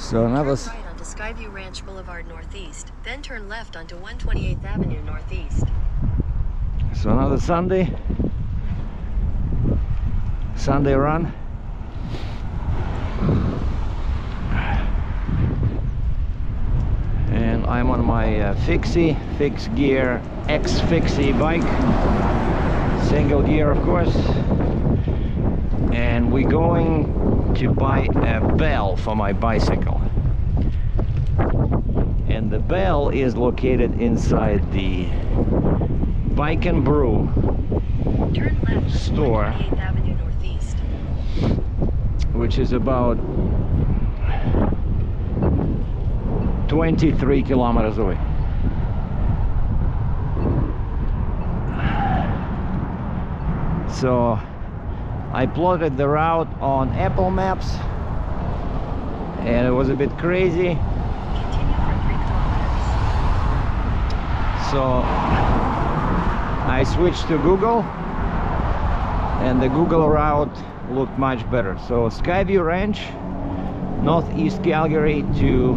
So another Turn right onto Skyview Ranch Boulevard Northeast, then turn left onto 128th Avenue Northeast. So another Sunday run. And I'm on my xFixxie fixed gear xFixxie bike, single gear of course, and we're going to buy a bell for my bicycle. And the bell is located inside the Bike and Brew Turn left store, 128th Avenue Northeast. which is about 23 kilometers away. So I plotted the route on Apple Maps and it was a bit crazy. Continue for 3 kilometers. So I switched to Google and the Google route looked much better. So Skyview Ranch, Northeast Calgary to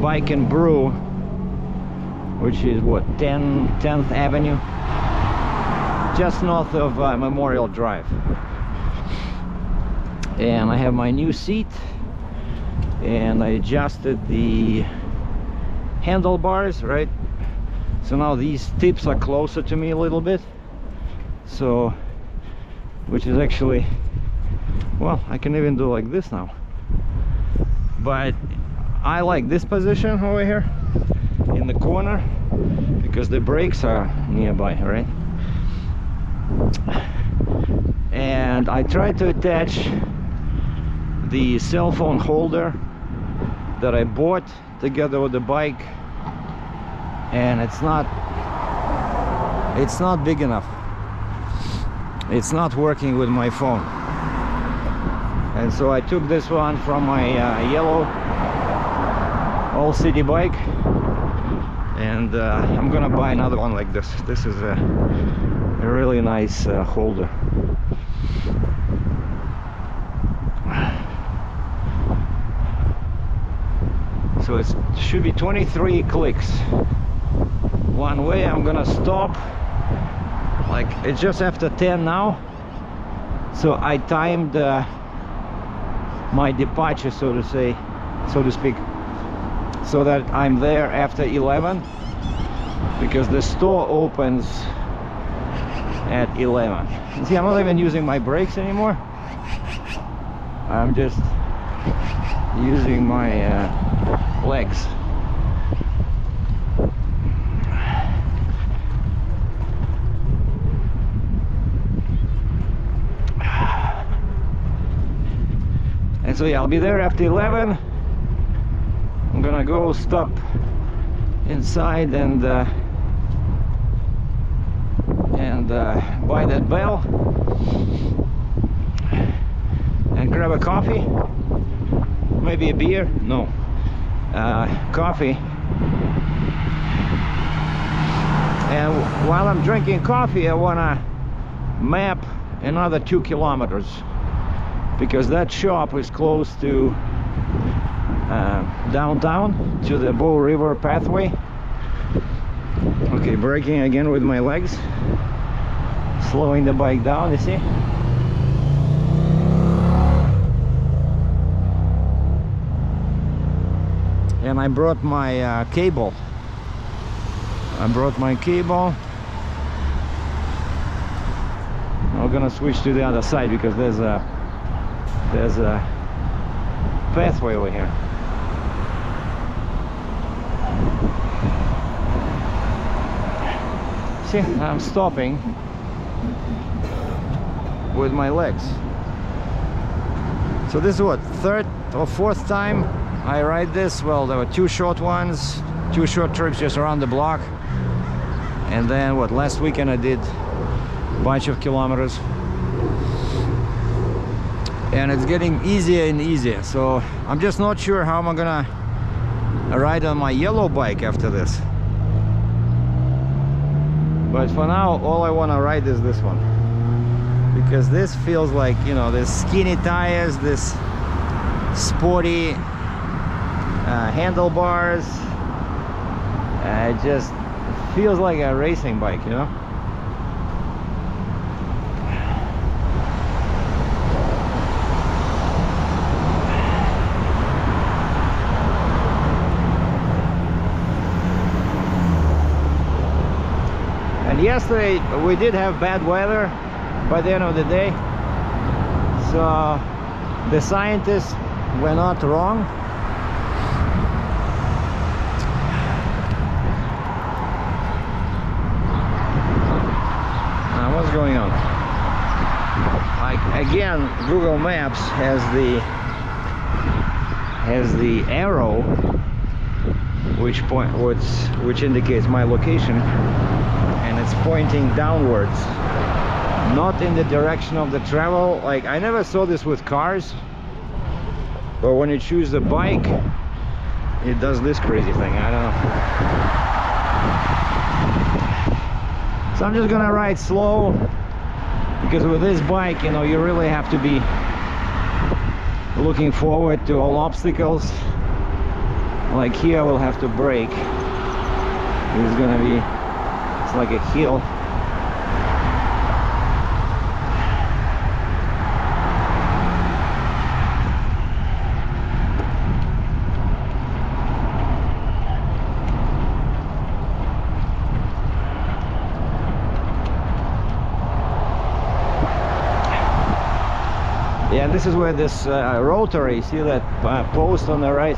Bike and Brew, which is what, 10th Avenue, just north of Memorial Drive. And I have my new seat and I adjusted the handlebars, right? So now these tips are closer to me a little bit, so which is actually, well, I can even do like this now, but I like this position over here in the corner because the brakes are nearby, right? And I tried to attach the cell phone holder that I bought together with the bike, and it's not big enough. It's not working with my phone. And so I took this one from my yellow all city bike, and I'm gonna buy another one like this. This is a really nice holder. So it should be 23 clicks one way. I'm gonna stop, like it's just after 10 now, so I timed my departure, so to speak, so that I'm there after 11, because the store opens at 11. You see, I'm not even using my brakes anymore. I'm just using my legs. And so yeah, I'll be there after 11. I'm gonna go stop inside and buy that bell and grab a coffee, maybe a beer, no, coffee. And while I'm drinking coffee, I want to map another 2 kilometers, because that shop is close to downtown, to the Bow River pathway. Okay, braking again with my legs, slowing the bike down, you see. And I brought my cable. I'm gonna switch to the other side because there's a pathway over here. See, I'm stopping with my legs. So this is what, 3rd or 4th time I ride this. Well, there were 2 short ones, 2 short trips just around the block, and then what, last weekend I did a bunch of kilometers, and it's getting easier and easier. So I'm just not sure how I'm gonna ride on my yellow bike after this, but for now all I want to ride is this one, because this feels like, you know, this skinny tires, this sporty handlebars. It just feels like a racing bike, you know. And yesterday we did have bad weather by the end of the day, so the scientists were not wrong. What's going on? Like, again, Google Maps has the arrow which indicates my location, and it's pointing downwards, not in the direction of the travel. Like, I never saw this with cars, but when you choose the bike, it does this crazy thing. I don't know. So I'm just gonna ride slow, because with this bike, you know, you really have to be looking forward to all obstacles. Like here, I will have to brake. It's gonna be, it's like a hill. Yeah, this is where this rotary, see that post on the right,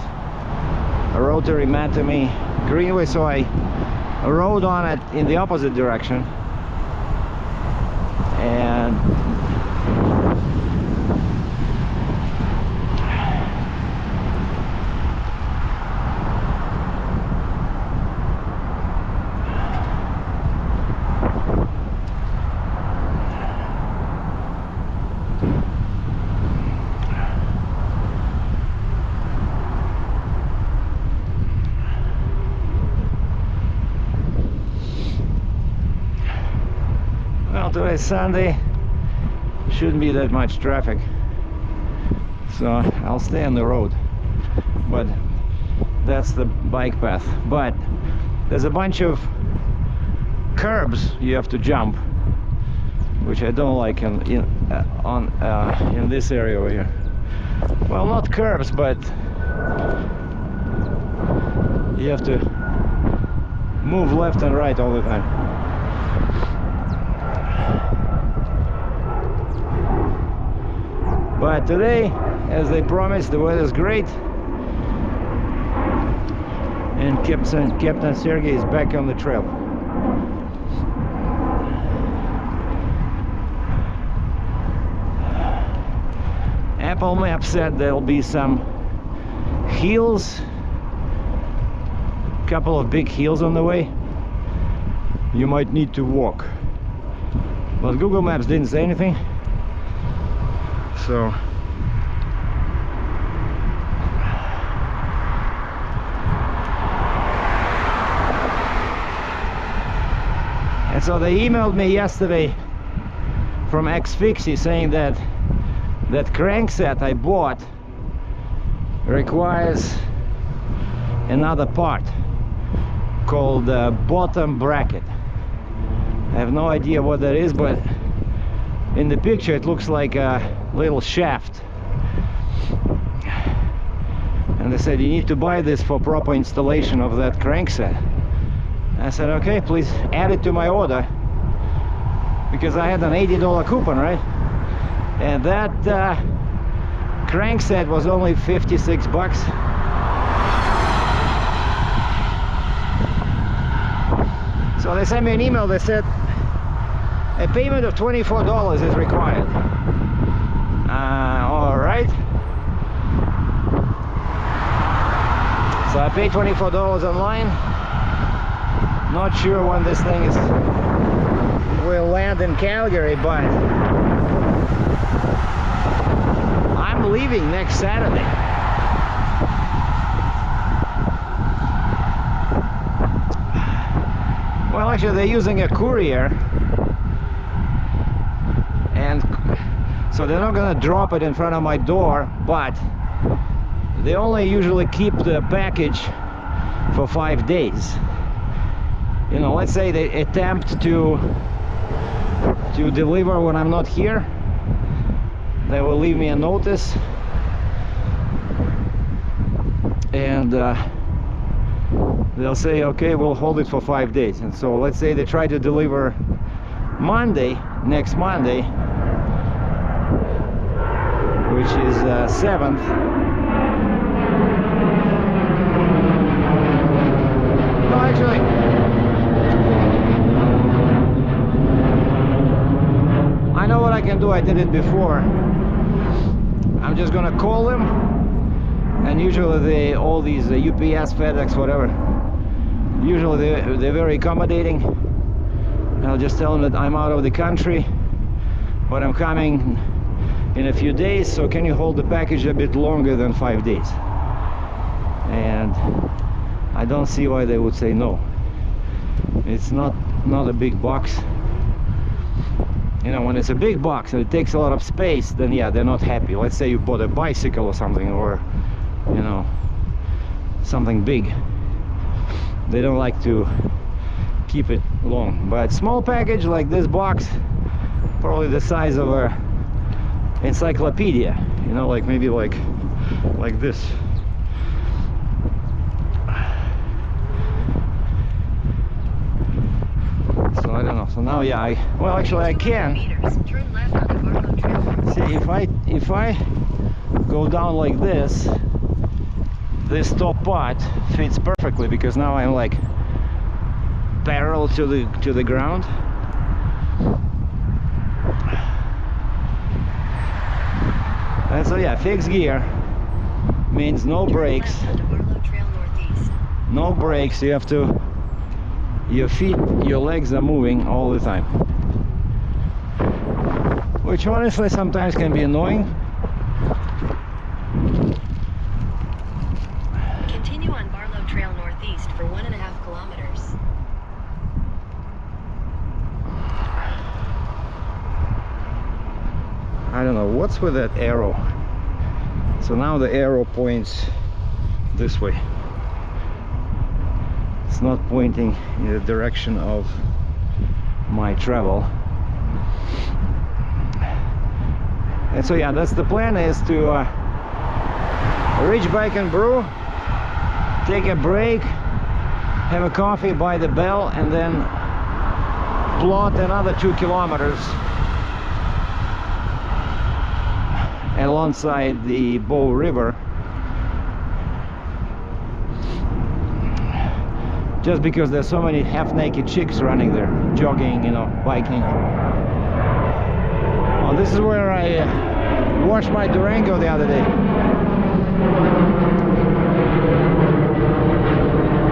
a rotary Matami greenway, so I rode on it in the opposite direction, and today's Sunday, shouldn't be that much traffic, so I'll stay on the road, but that's the bike path. But there's a bunch of curbs you have to jump, which I don't like in this area over here. Well, not curbs, but you have to move left and right all the time. But today, as they promised, the weather's great, and Captain Sergey is back on the trail. Apple Maps said there'll be some hills, a couple of big hills on the way. You might need to walk, but Google Maps didn't say anything. So and so they emailed me yesterday from xFixxie saying that that crankset I bought requires another part called bottom bracket. I have no idea what that is, but in the picture it looks like a little shaft, and they said you need to buy this for proper installation of that crankset. I said, okay, please add it to my order, because I had an $80 coupon, right? And that crankset was only 56 bucks. So they sent me an email. They said a payment of $24 is required. All right. So I paid $24 online. Not sure when this thing will land in Calgary, but I'm leaving next Saturday. Well, actually, they're using a courier, and so they're not gonna drop it in front of my door, but they only usually keep the package for 5 days. You know, let's say they attempt to deliver when I'm not here, they will leave me a notice, and they'll say, okay, we'll hold it for 5 days. And so let's say they try to deliver Monday, next Monday, which is 7th. No, actually, I know what I can do. I did it before. I'm just gonna call them, and usually all these UPS, FedEx, whatever, usually they're very accommodating. I'll just tell them that I'm out of the country, but I'm coming in a few days, so can you hold the package a bit longer than 5 days? And I don't see why they would say no. It's not a big box. You know, when it's a big box and it takes a lot of space, then yeah, they're not happy. Let's say you bought a bicycle or something, or you know, something big. They don't like to keep it long. But small package like this box, probably the size of a encyclopedia, you know, like maybe like this. So I don't know. So now, yeah, well, actually I can see if I go down like this top part fits perfectly, because now I'm like parallel to the ground. And so yeah, fixed gear means no brakes. No brakes. You have to, your feet, your legs are moving all the time, which honestly sometimes can be annoying. Continue on Barlow Trail northeast for 1.5 kilometers. I don't know what's with that arrow. So now the arrow points this way. It's not pointing in the direction of my travel. And so yeah, that's the plan, is to reach Bike and Brew, take a break, have a coffee by the bell, and then plot another 2 kilometers alongside the Bow River, just because there's so many half-naked chicks running there, jogging, you know, biking. Oh, this is where I washed my Durango the other day.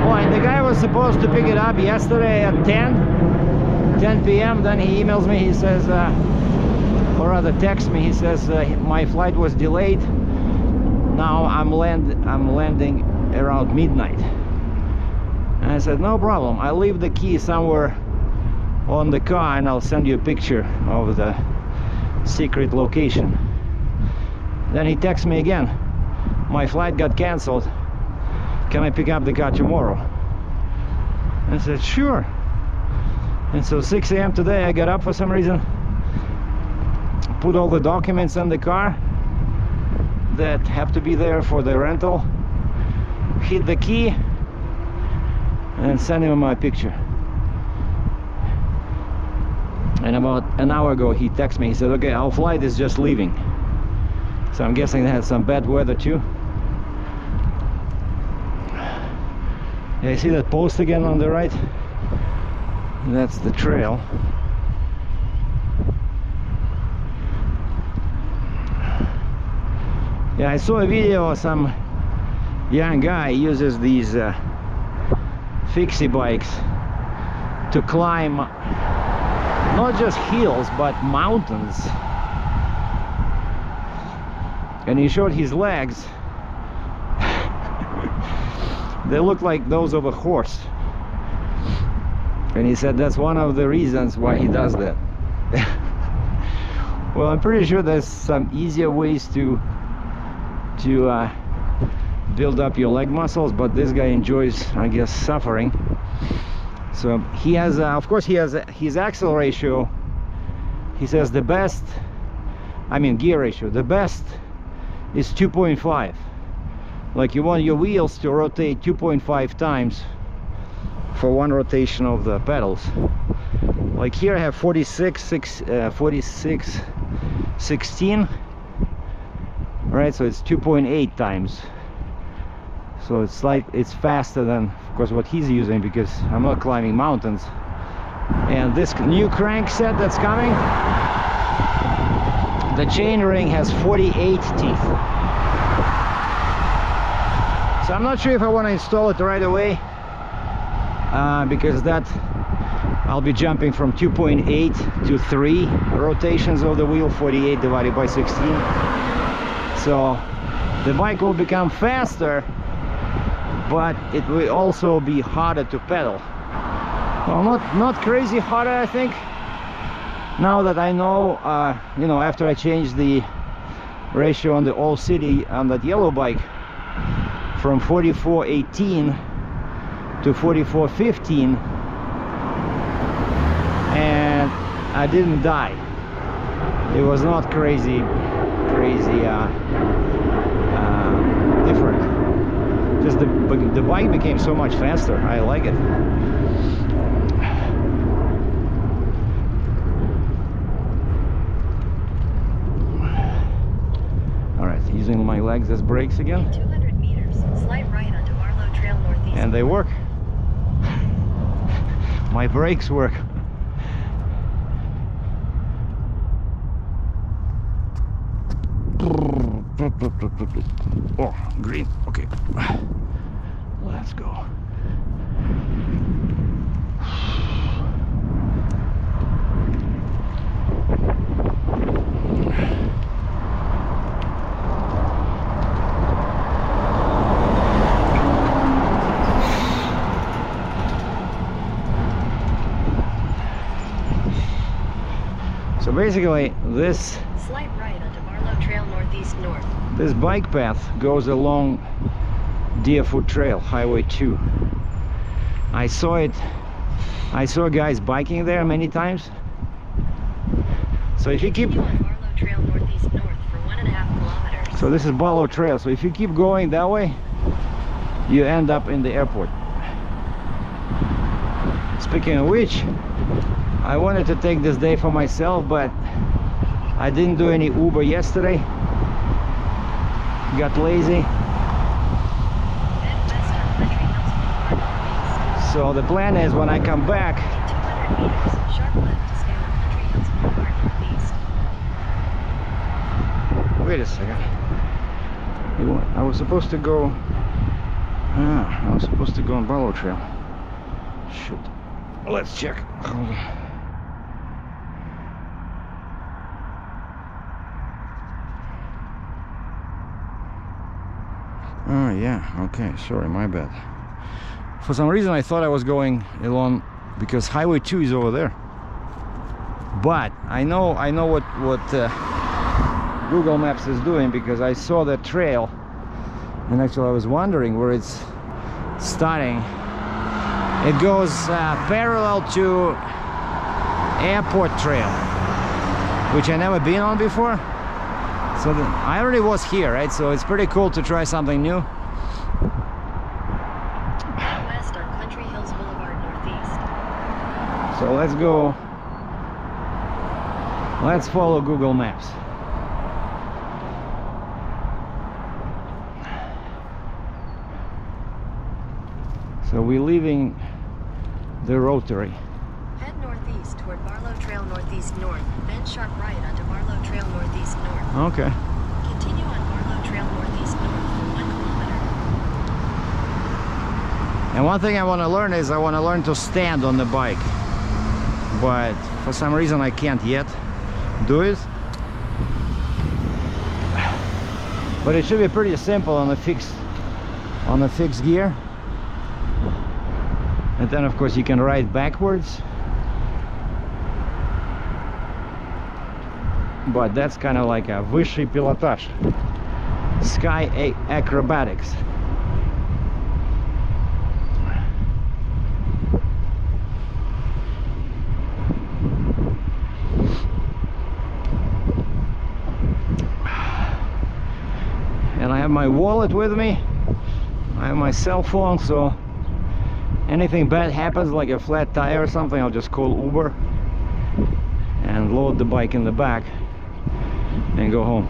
Oh, and the guy was supposed to pick it up yesterday at 10 p.m. Then he emails me, he says, or rather texts me, he says, my flight was delayed. Now I'm landing around midnight. And I said, no problem, I'll leave the key somewhere on the car and I'll send you a picture of the secret location. Then he texts me again, my flight got cancelled, can I pick up the car tomorrow? I said, sure. And so 6 a.m. today I got up for some reason, put all the documents in the car that have to be there for the rental, hit the key, and send him my picture. And about an hour ago he texted me, he said, okay, our flight is just leaving. So I'm guessing they had some bad weather too. Yeah, you see that post again on the right? That's the trail. Yeah, I saw a video of some young guy uses these fixxie bikes to climb not just hills but mountains, and he showed his legs. They look like those of a horse, and he said that's one of the reasons why he does that. Well, I'm pretty sure there's some easier ways to build up your leg muscles, but this guy enjoys, I guess, suffering. So he has of course he has his axle ratio. He says the best, I mean gear ratio, the best is 2.5. Like you want your wheels to rotate 2.5 times for one rotation of the pedals. Like here I have 46 16, right? So it's 2.8 times. So it's like it's faster than, of course, what he's using, because I'm not climbing mountains. And this new crankset that's coming, the chain ring has 48 teeth. So I'm not sure if I want to install it right away, because that I'll be jumping from 2.8 to 3 rotations of the wheel, 48 divided by 16. So the bike will become faster, but it will also be harder to pedal. Well, not crazy harder, I think. Now that I know, you know, after I changed the ratio on the All City on that yellow bike from 44.18 to 44.15, and I didn't die. It was not crazy different. Just the bike became so much faster. I like it. All right, using my legs as brakes again. 200 meters, slight right onto Barlow Trail northeast. And they work. My brakes work. Oh, green. Okay, let's go. So basically this Slight right onto Barlow Trail northeast north. this bike path goes along Deerfoot Trail, Highway 2. I saw guys biking there many times. So if you keep, Continue on Barlow Trail northeast north for 1.5 kilometers. so this is Barlow Trail, so if you keep going that way, you end up in the airport. Speaking of which, I wanted to take this day for myself, but I didn't do any Uber yesterday. Got lazy. Head west on Country Hills Boulevard northeast. So the plan is when I come back, 200 meters, sharp left to stay on Country Hills Boulevard northeast. wait a second. I was supposed to go. I was supposed to go on Barlow Trail. Shoot. Let's check. Hold on. Oh yeah, okay, sorry, my bad. For some reason I thought I was going along, because Highway 2 is over there. But I know what Google Maps is doing, because I saw the trail, and actually I was wondering where it's starting. It goes parallel to Airport Trail, which I never been on before. So I already was here, right? So it's pretty cool to try something new. West on Country Hills Boulevard northeast. So let's go. Let's follow Google Maps. So we're leaving the rotary. Head northeast toward Barlow Trail northeast north, then sharp right onto Barlow Trail northeast north. Okay. Continue on Barlow Trail northeast north for 1 kilometer. And one thing I want to learn is I want to learn to stand on the bike. But for some reason I can't yet do it. But it should be pretty simple on the fixed gear. And then of course you can ride backwards. But that's kind of like a высший пилотаж, sky acrobatics. my wallet with me. I have my cell phone, so anything bad happens, like a flat tire or something, I'll just call Uber and load the bike in the back and go home.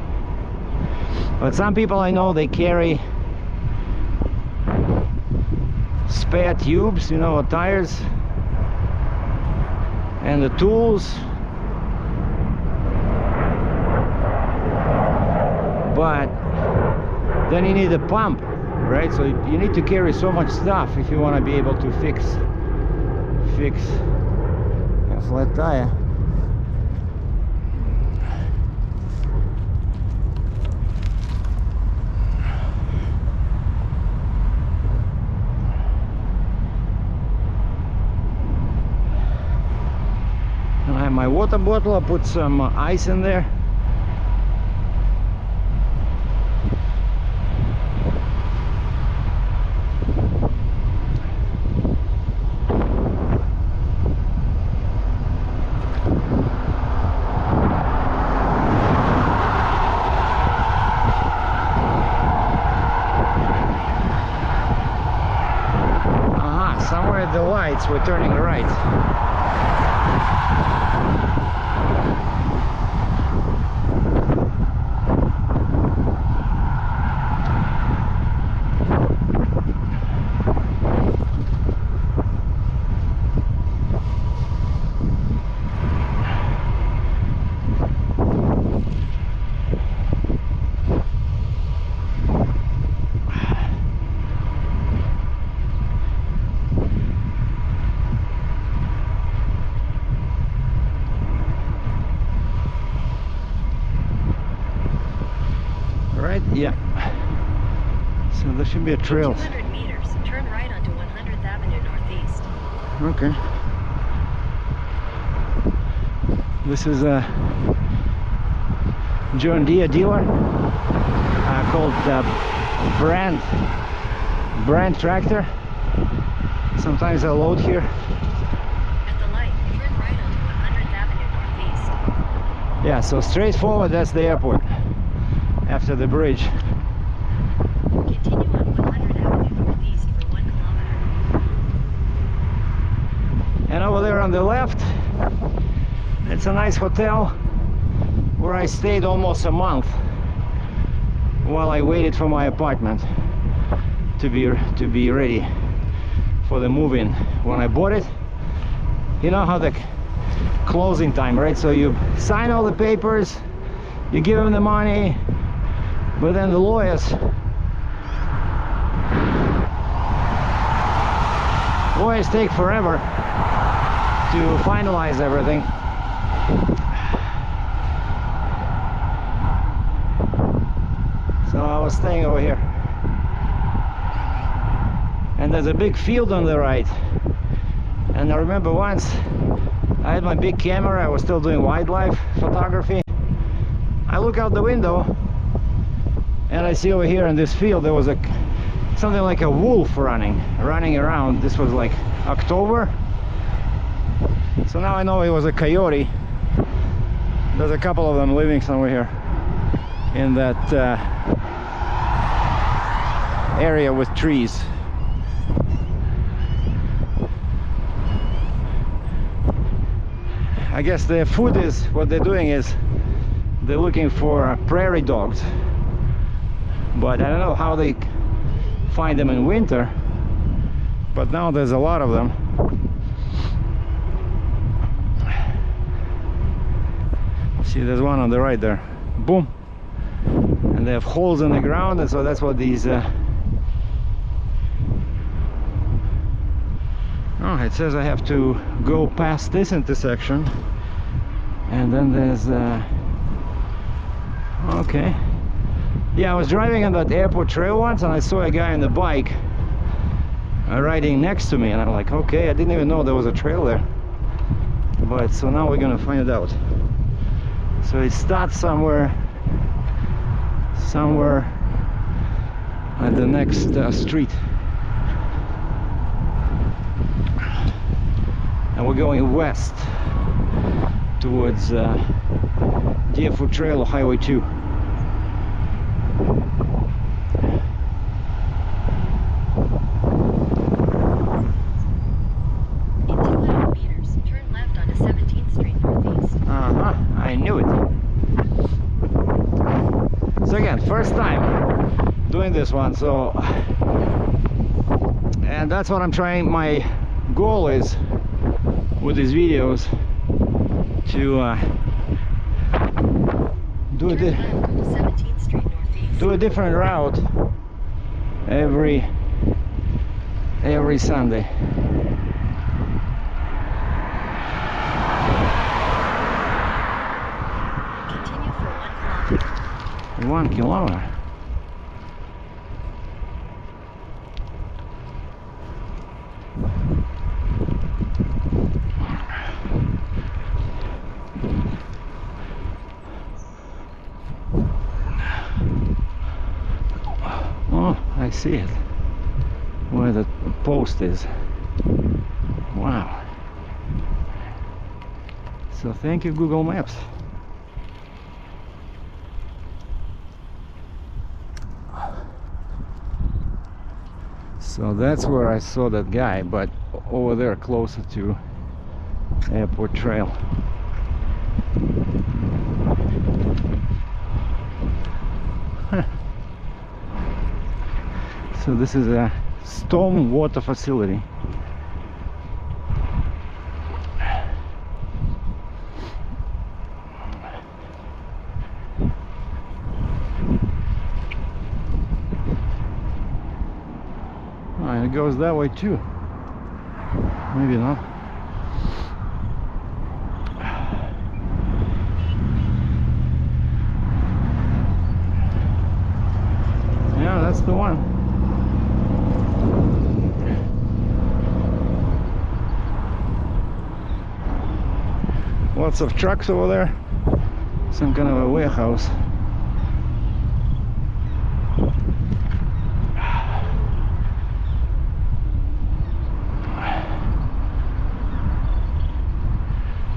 But some people I know, they carry spare tubes, you know, tires and the tools, but then you need a pump, right? So you need to carry so much stuff if you want to be able to fix a flat tire. And I have my water bottle. I put some ice in there. Somewhere at the lights we're turning right. Yeah, so there should be a trail. 200 meters, turn right onto 100th Avenue Northeast. Okay. This is a John Deere dealer called Brand Tractor. Sometimes I load here. At the light, turn right onto 100th Avenue Northeast. Yeah, so straight forward, that's the airport. After the bridge. Continue on 100 Avenue Northeast for 1 kilometer. And over there on the left, it's a nice hotel where I stayed almost a month while I waited for my apartment to be ready for the move-in. When I bought it, you know how the closing time, right? So you sign all the papers, you give them the money, but then the lawyers take forever to finalize everything. So I was staying over here. And there's a big field on the right. And I remember once I had my big camera, I was still doing wildlife photography. I look out the window and I see over here in this field there was something like a wolf running around. This was like October, so now I know it was a coyote. There's a couple of them living somewhere here in that area with trees. I guess their food is, what they're doing is they're looking for prairie dogs. But I don't know how they find them in winter, but now there's a lot of them. See, there's one on the right there. Boom. And they have holes in the ground, and so that's what these oh, it says I have to go past this intersection, and then there's okay. Yeah, I was driving on that airport trail once and I saw a guy on the bike riding next to me, and I'm like, okay, I didn't even know there was a trail there. But so now we're gonna find it out. So it starts somewhere at the next street. And we're going west towards Deerfoot Trail or Highway 2. first time doing this one, so, and that's what I'm trying. My goal is with these videos to do Turn left onto 17th Street Northeast. a different route every Sunday. Continue for 1 kilometer. 1 kilometer. Oh, I see it. Where the post is. Wow. So thank you, Google Maps. So that's where I saw that guy, but over there closer to Airport Trail. So this is a storm water facility. Oh, and it goes that way too. Maybe not. Yeah, that's the one. Lots of trucks over there. Some kind of a warehouse.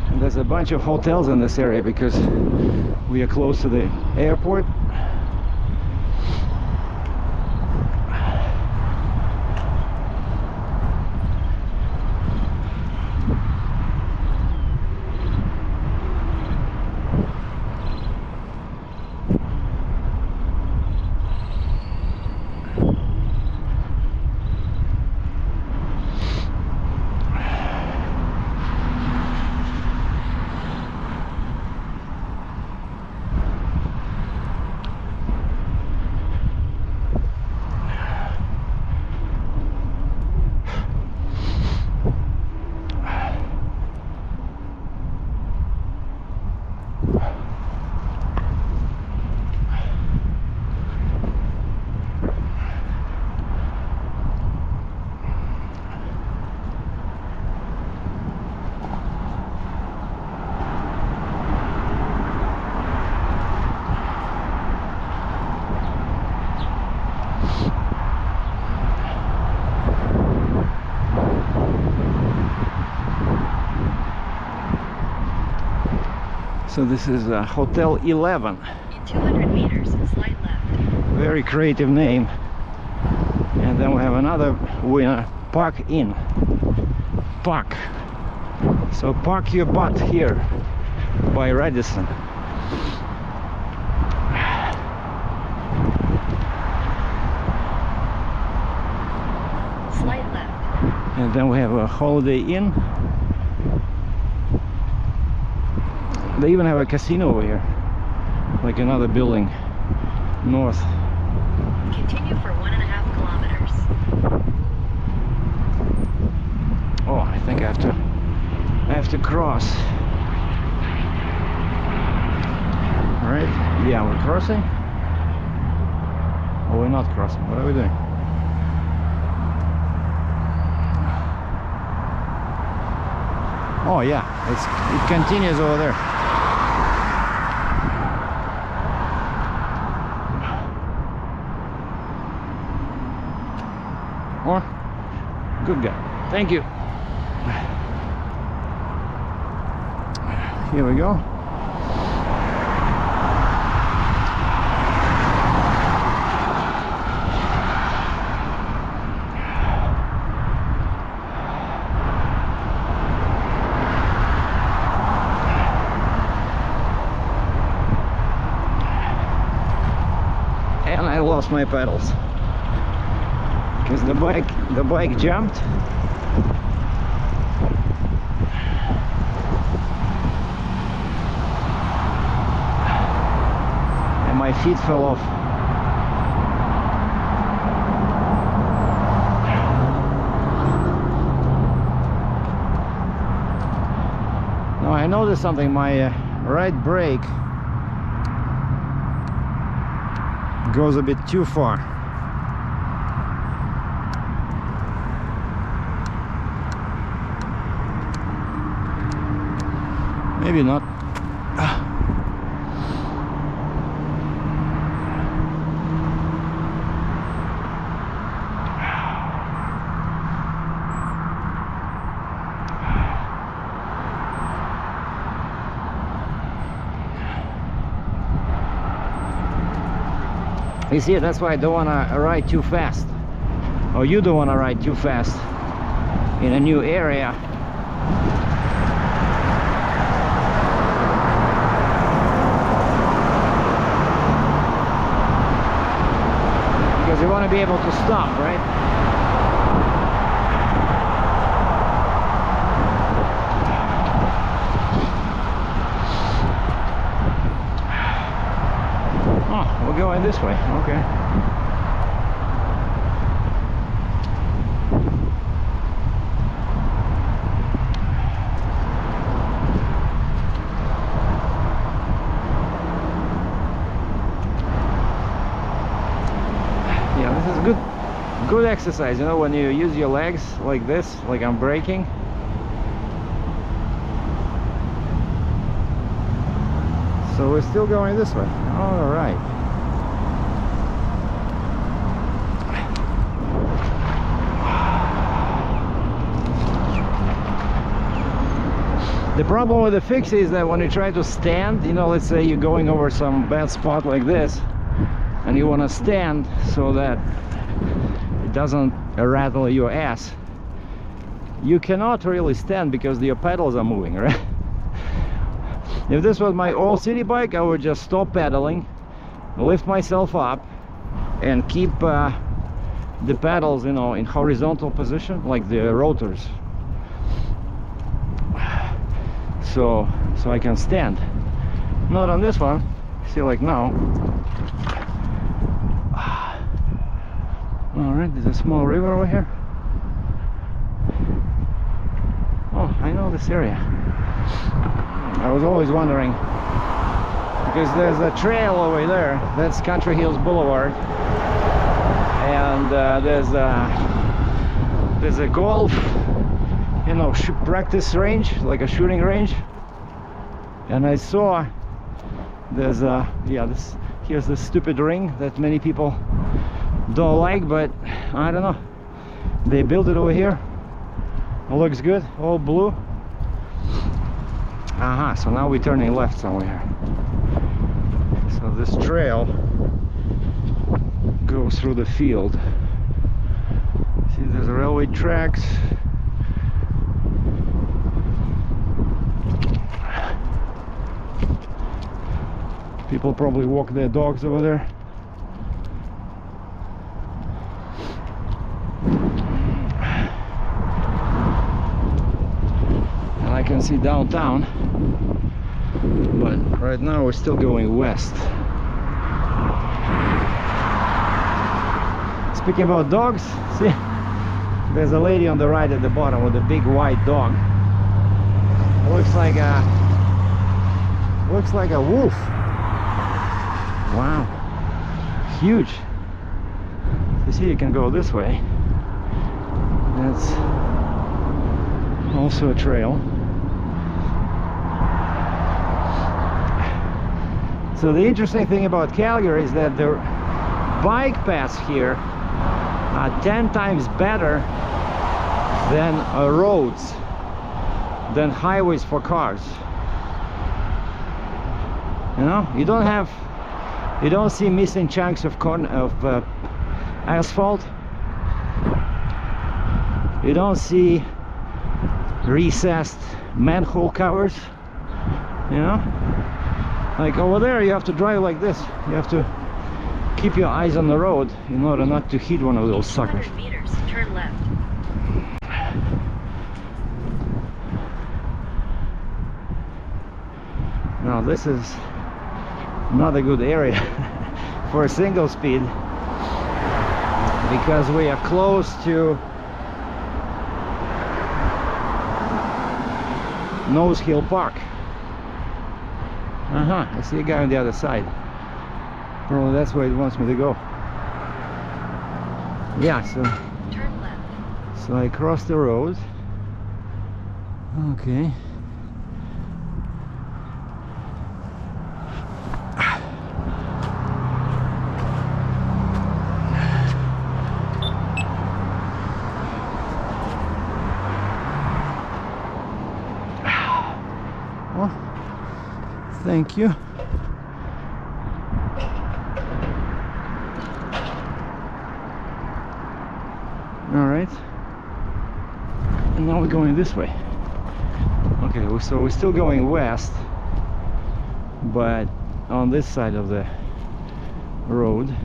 And there's a bunch of hotels in this area because we are close to the airport. So this is Hotel 11. In 200 meters, slight left. Very creative name. And then we have another winner, Park Inn. Park. So park your butt here by Radisson. Slight left. And then we have a Holiday Inn. They even have a casino over here, like another building north. Continue for 1.5 kilometers. Oh, I think I have to cross. All right, yeah, we're crossing. Oh, we're not crossing. What are we doing? Oh yeah, it continues over there. Or good guy. Thank you. Here we go. lost my pedals because the bike jumped. And my feet fell off. Now I noticed something, my right brake goes a bit too far. Maybe not. You see, that's why I don't want to ride too fast, or you don't want to ride too fast in a new area. Because you want to be able to stop, right? We're going this way, okay. Yeah, this is good exercise, you know, when you use your legs like this, like I'm braking. So we're still going this way. All right. The problem with the fixxie is that when you try to stand, you know, let's say you're going over some bad spot like this and you want to stand so that it doesn't rattle your ass, you cannot really stand because your pedals are moving, right? If this was my old city bike, I would just stop pedaling, lift myself up and keep the pedals, you know, in horizontal position like the rotors. So I can stand. Not on this one. See, like now. All right, there's a small river over here. Oh, I know this area. I was always wondering because there's a trail over there. That's Country Hills Boulevard, and there's a golf, you know, practice range, like a shooting range. And I saw there's a, yeah, here's the stupid ring that many people don't like, but I don't know, they built it over here. It looks good, all blue. So now we're turning left somewhere. So this trail goes through the field. See, there's railway tracks. People probably walk their dogs over there. And I can see downtown, but right now we're still going west. Speaking about dogs, see, there's a lady on the right at the bottom with a big white dog. Looks like a wolf. Wow, huge. You see, you can go this way. That's also a trail. So the interesting thing about Calgary is that the bike paths here are 10 times better than roads, than highways for cars. You know, you don't see missing chunks of asphalt. You don't see recessed manhole covers. You know, like over there you have to drive like this. You have to keep your eyes on the road in order not to hit one of those suckers. 200 meters, turn left. Now this is not a good area for a single speed because we are close to Nose Hill Park. I see a guy on the other side. Probably that's where it wants me to go. Yeah, so Turn left. so I cross the road. Okay. Well, thank you. All right, and now we're going this way. Okay, so we're still going west, but on this side of the road.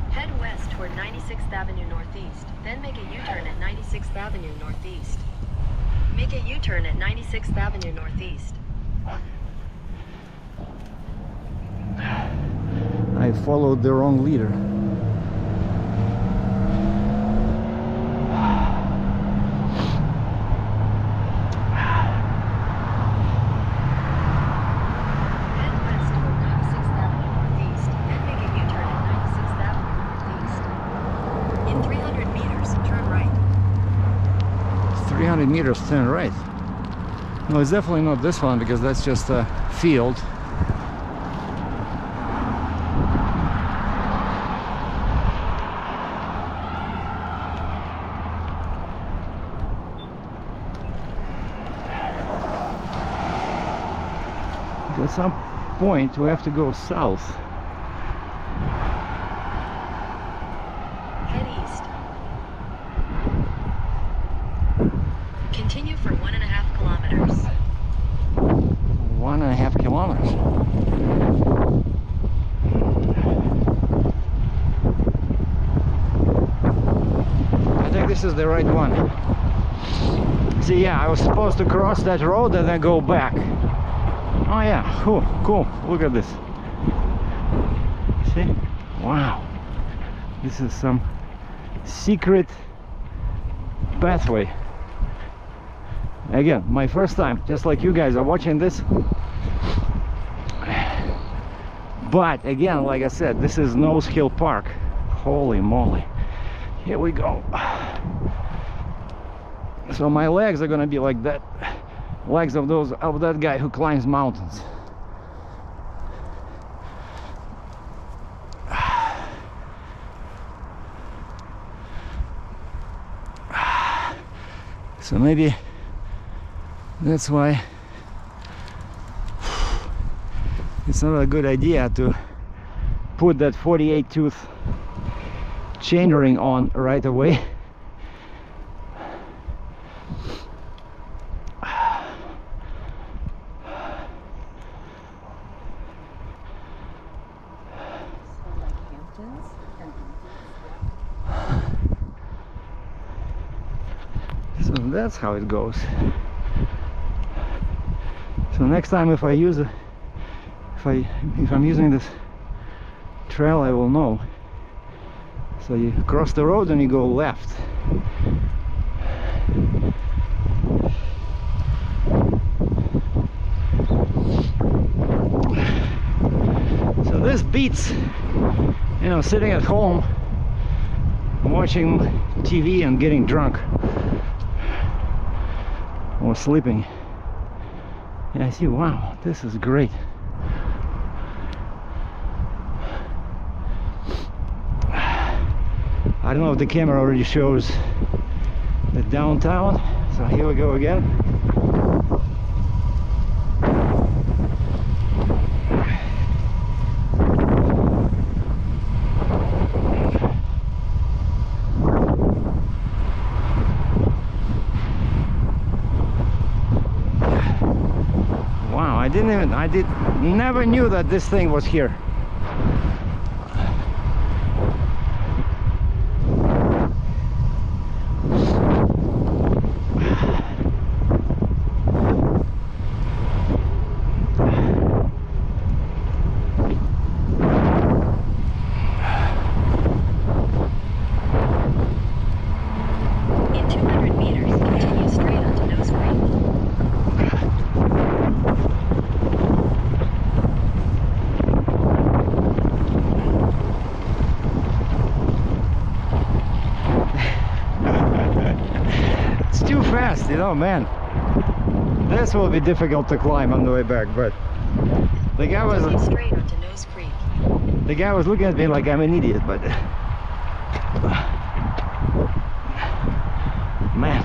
Head west toward 96th Avenue Northeast, then make a U-turn at 96th Avenue Northeast. Make a U-turn at 96th Avenue Northeast. I followed the wrong leader. Head west toward 96th Avenue Northeast, then make a U-turn at 96th Avenue Northeast. In 300 meters, turn right. 300 meters, turn right. No, it's definitely not this one because that's just a field. At some point we have to go south. Head east. Continue for 1.5 kilometers. 1.5 kilometers. I think this is the right one. See, yeah, I was supposed to cross that road and then go back. Oh yeah, cool, cool. Look at this. See? Wow. This is some secret pathway. Again, my first time, just like you guys are watching this. But again, like I said, this is Nose Hill Park. Holy moly. Here we go. So my legs are gonna be like that. Legs of that guy who climbs mountains. So maybe that's why it's not a good idea to put that 48 tooth chainring on right away. So that's how it goes. So next time if I use it, if I'm using this trail, I will know. So you cross the road and you go left. So this beats, you know, sitting at home watching TV and getting drunk or sleeping. And I see, wow, this is great. I don't know if the camera already shows the downtown, so here we go again. never knew that this thing was here. In 200 meters, continue straight onto Nose Creek. It's too fast, you know, man. This will be difficult to climb on the way back, but the guy was Continue straight onto Nose Creek. looking at me like I'm an idiot, but man,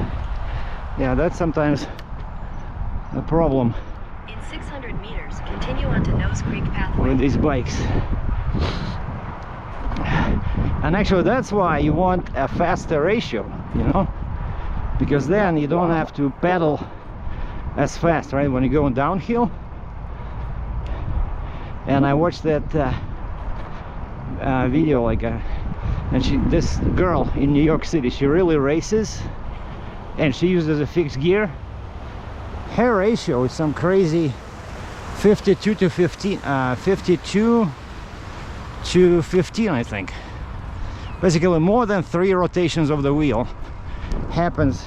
yeah, that's sometimes a problem In 600 meters, continue onto Nose Creek pathway. with these bikes. And actually that's why you want a faster ratio, you know, because then you don't have to pedal as fast, right, when you're going downhill. And I watched that video, like and this girl in New York City, she really races and she uses a fixed gear. Her ratio is some crazy 52 to 15, 52 to 15, I think. Basically more than 3 rotations of the wheel happens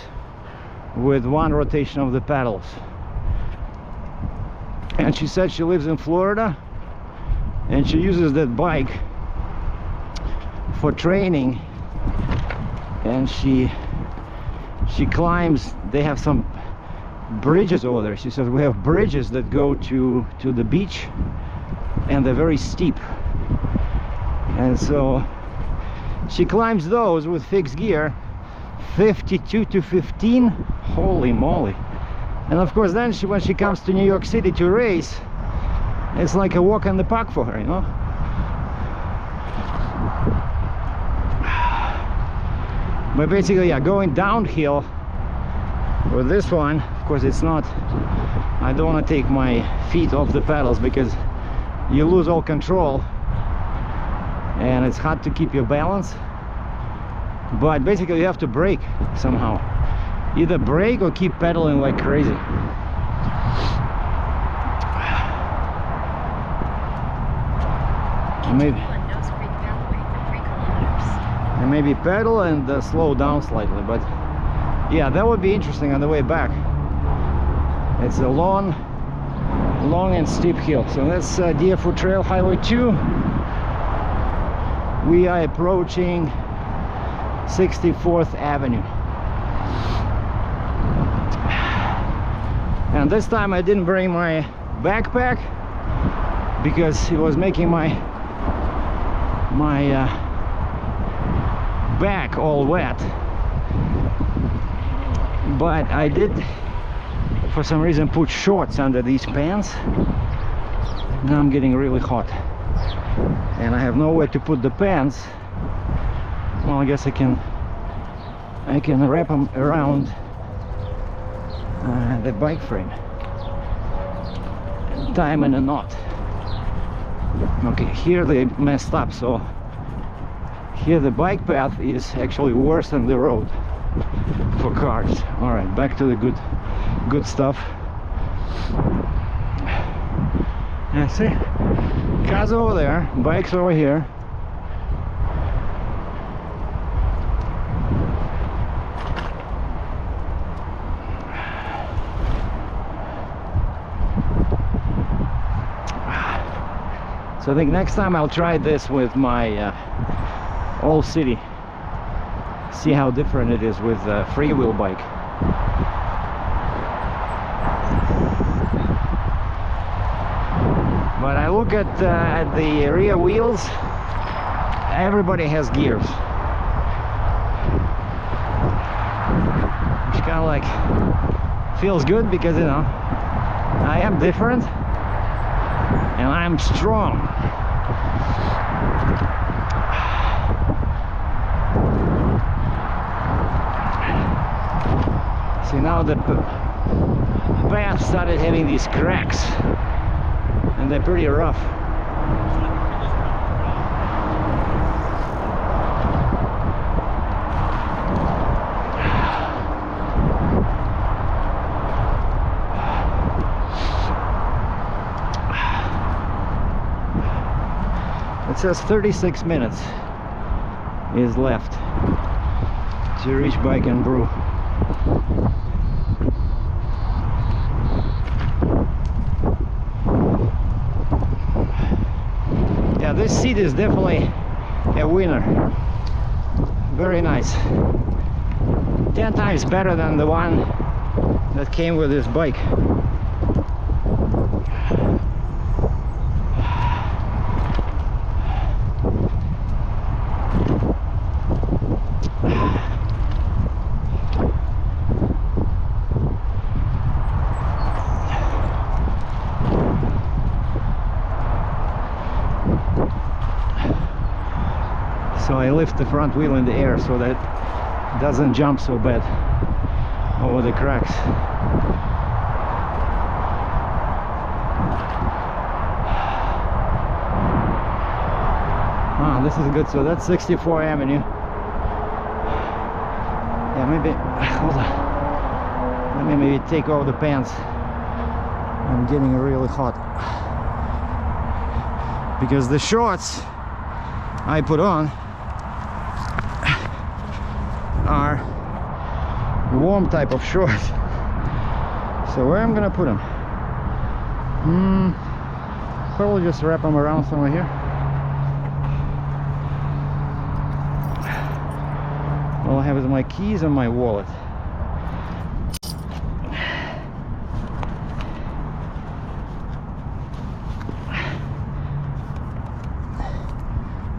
with 1 rotation of the pedals. And she said she lives in Florida and she uses that bike for training, and she climbs. They have some bridges over there. She says we have bridges that go to the beach and they're very steep, and so she climbs those with fixed gear, 52 to 15. Holy moly. And of course then when she comes to New York City to race, it's like a walk in the park for her, you know. But basically, yeah, going downhill with this one, of course it's not, I don't want to take my feet off the pedals because you lose all control and it's hard to keep your balance. But basically you have to brake somehow, either brake or keep pedaling like crazy. Maybe, On Nose Creek pathway for 3 kilometers. and maybe pedal and slow down slightly, but yeah, that would be interesting on the way back. It's a long and steep hill. So that's Deerfoot Trail, Highway 2. We are approaching 64th Avenue. And this time I didn't bring my backpack because it was making my back all wet. But I did for some reason put shorts under these pants. Now I'm getting really hot and I have nowhere to put the pants. Well, I guess I can wrap them around the bike frame and tie them in a knot. Okay, here they messed up, so here the bike path is actually worse than the road for cars. All right, back to the good stuff. Yeah, see, cars over there, bikes over here. So I think next time I'll try this with my All City. See how different it is with a freewheel bike. But I look at the rear wheels, everybody has gears. Which kind of like feels good because, you know, I am different and I'm strong. See, now the pants started having these cracks, and they're pretty rough. It says 36 minutes is left to reach Bike and Brew. Yeah, this seat is definitely a winner. Very nice. 10 times better than the one that came with this bike. So I lift the front wheel in the air so that it doesn't jump so bad over the cracks. Ah, this is good. So that's 64th Avenue. Yeah, maybe, hold on. Let me maybe take off the pants. I'm getting really hot. Because the shorts I put on are warm type of shorts. So where I'm gonna put them? Probably just wrap them around somewhere here. All I have is my keys and my wallet.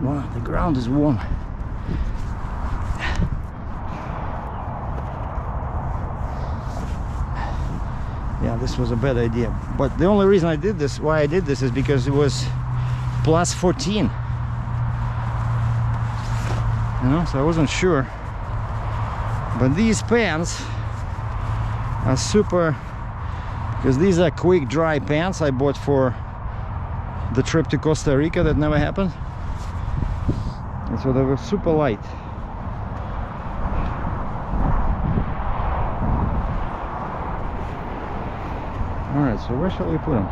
Wow, the ground is warm. Yeah, this was a bad idea. But the only reason I did this, why I did this, is because it was plus 14. You know, so I wasn't sure. But these pants are super, because these are quick dry pants I bought for the trip to Costa Rica that never happened. And so they were super light. Alright, so where shall we put them?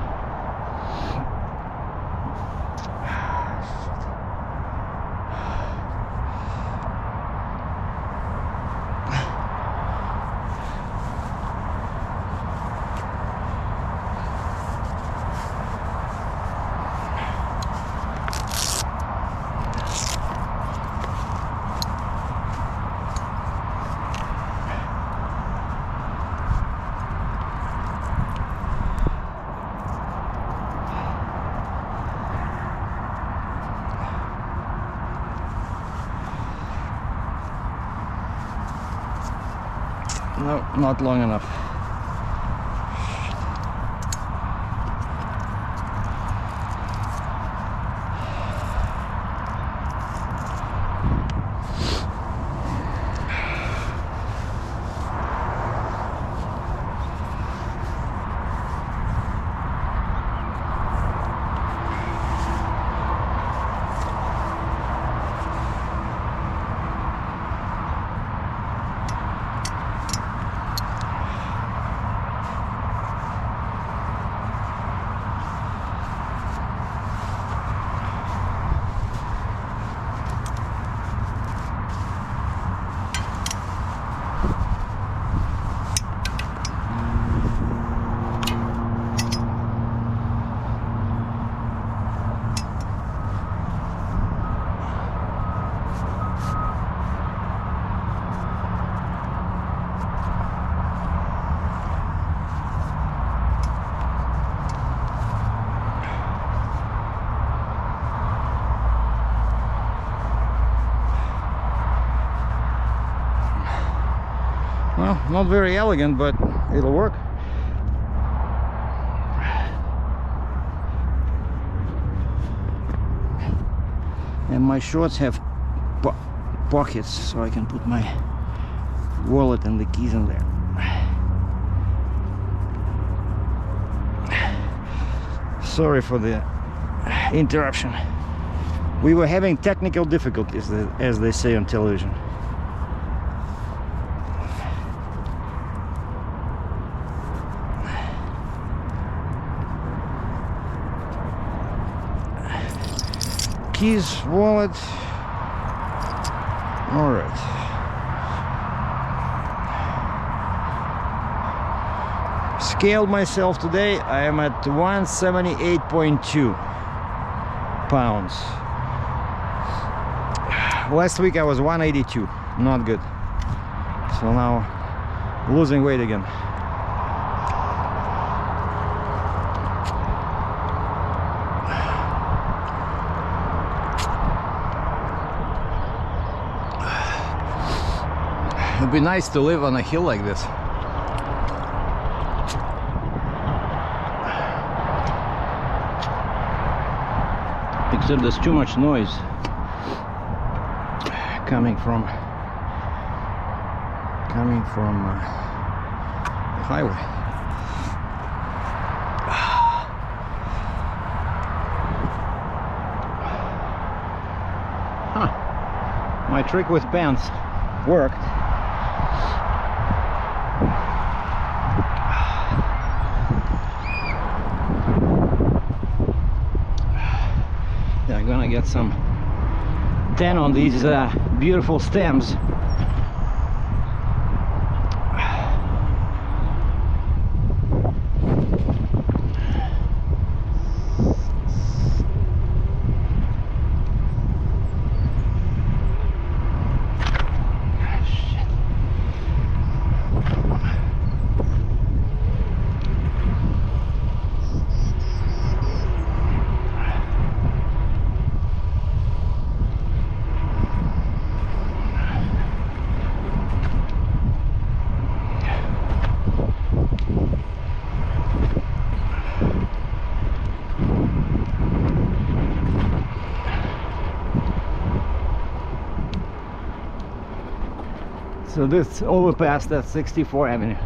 No, not long enough. Well, not very elegant, but it'll work. And my shorts have pockets, so I can put my wallet and the keys in there. Sorry for the interruption. We were having technical difficulties, as they say on television. Keys, wallet. All right. Scaled myself today. I am at 178.2 pounds. Last week I was 182. Not good. So now losing weight again. It'd be nice to live on a hill like this. Except there's too much noise coming from the highway. Huh. My trick with pants worked. I'm gonna get some tan on these beautiful stems. So this overpass, that's 64 Avenue.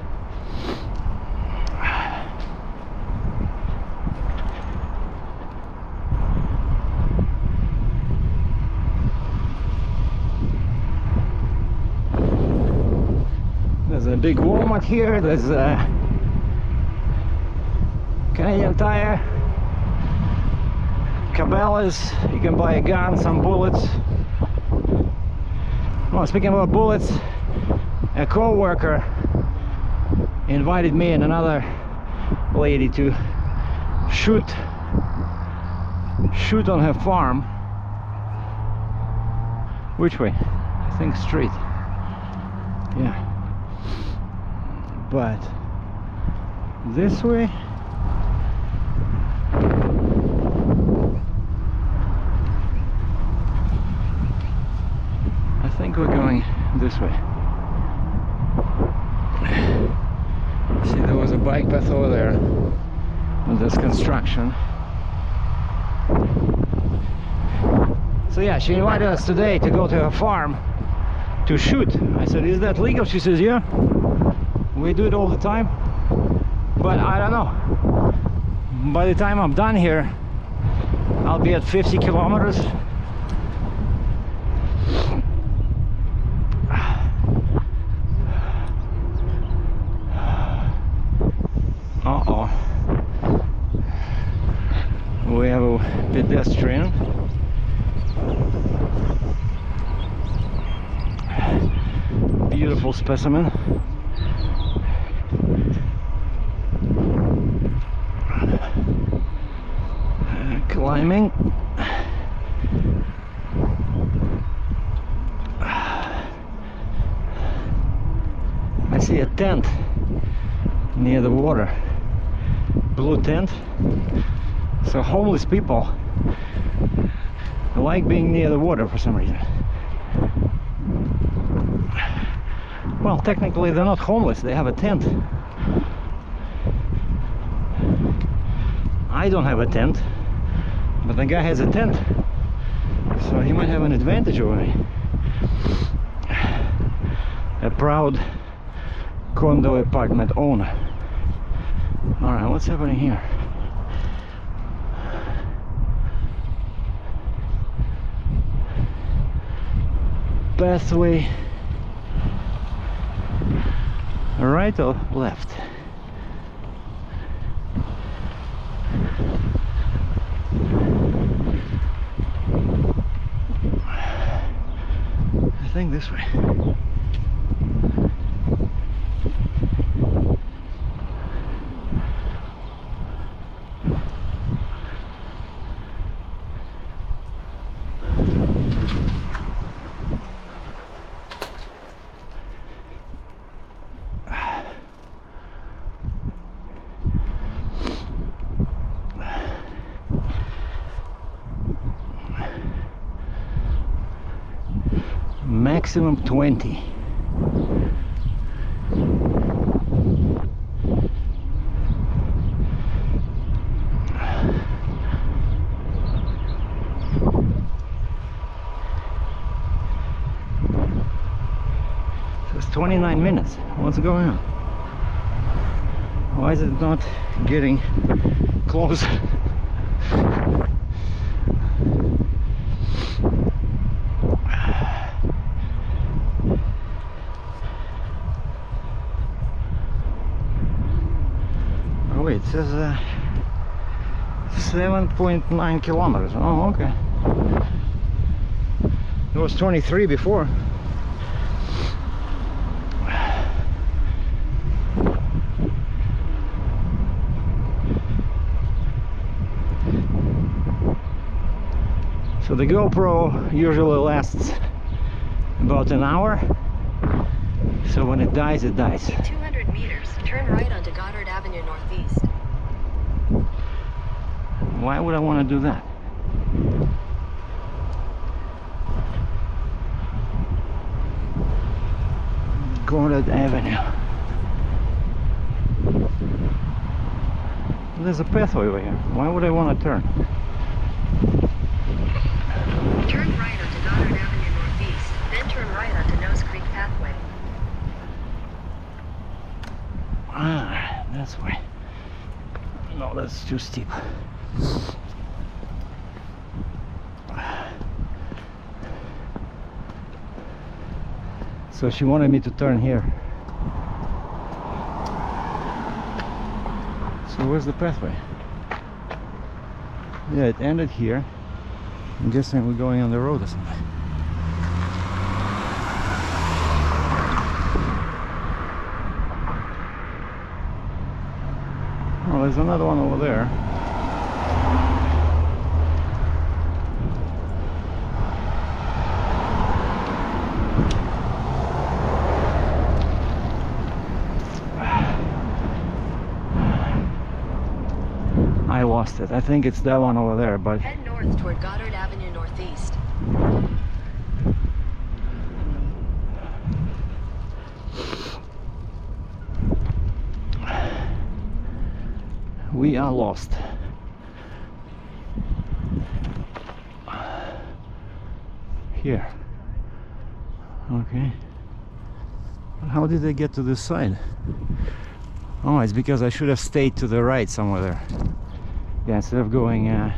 There's a big Walmart here. There's a Canadian Tire, Cabela's. You can buy a gun, some bullets. Well, speaking about bullets, a co-worker invited me and another lady to shoot on her farm. Which way? I think straight. Yeah. But this way, I think we're going this way. See, there was a bike path over there, and there's construction. So yeah, she invited us today to go to her farm to shoot. I said, is that legal? She says, yeah, we do it all the time, but I don't know. By the time I'm done here, I'll be at 50 kilometers. We have a pedestrian. Beautiful specimen. Climbing. I see a tent near the water. Blue tent. So homeless people like being near the water for some reason. Well, technically they're not homeless, they have a tent. I don't have a tent, but the guy has a tent, so he might have an advantage over me. A proud condo apartment owner. Alright, what's happening here? pathway right or left? I think this way. Maximum 20. So it's 29 minutes. What's going on? Why is it not getting close? It says 7.9 kilometers. Oh, okay. It was 23 before. So the GoPro usually lasts about an hour. So when it dies, it dies. In 200 meters, turn right onto Goddard Avenue Northeast. Why would I want to do that? Goddard Avenue. There's a pathway over here. Why would I want to turn? Turn right onto Goddard Avenue Northeast, then turn right onto Nose Creek Pathway. Ah, that's why. No, that's too steep. So she wanted me to turn here. So where's the pathway? Yeah, it ended here. I'm guessing we're going on the road or something. Oh, there's another one over there. I lost it. I think it's that one over there, but Head north toward Goddard Avenue Northeast. we are lost. Here. Okay. How did they get to this side? Oh, it's because I should have stayed to the right somewhere there. Yeah, instead of going, I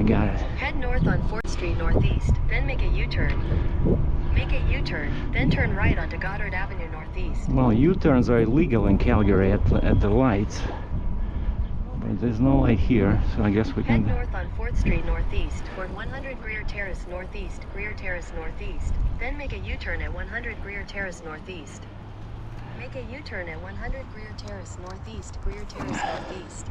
got it. Head north on 4th Street Northeast, then make a U-turn. Make a U-turn, then turn right onto Goddard Avenue Northeast. Well, U-turns are illegal in Calgary at the lights. But there's no light here, so I guess we can... Head north on 4th Street Northeast toward 100 Greer Terrace Northeast, Greer Terrace Northeast. Then make a U-turn at 100 Greer Terrace Northeast. Make a U-turn at 100 Greer Terrace Northeast, Greer Terrace Northeast.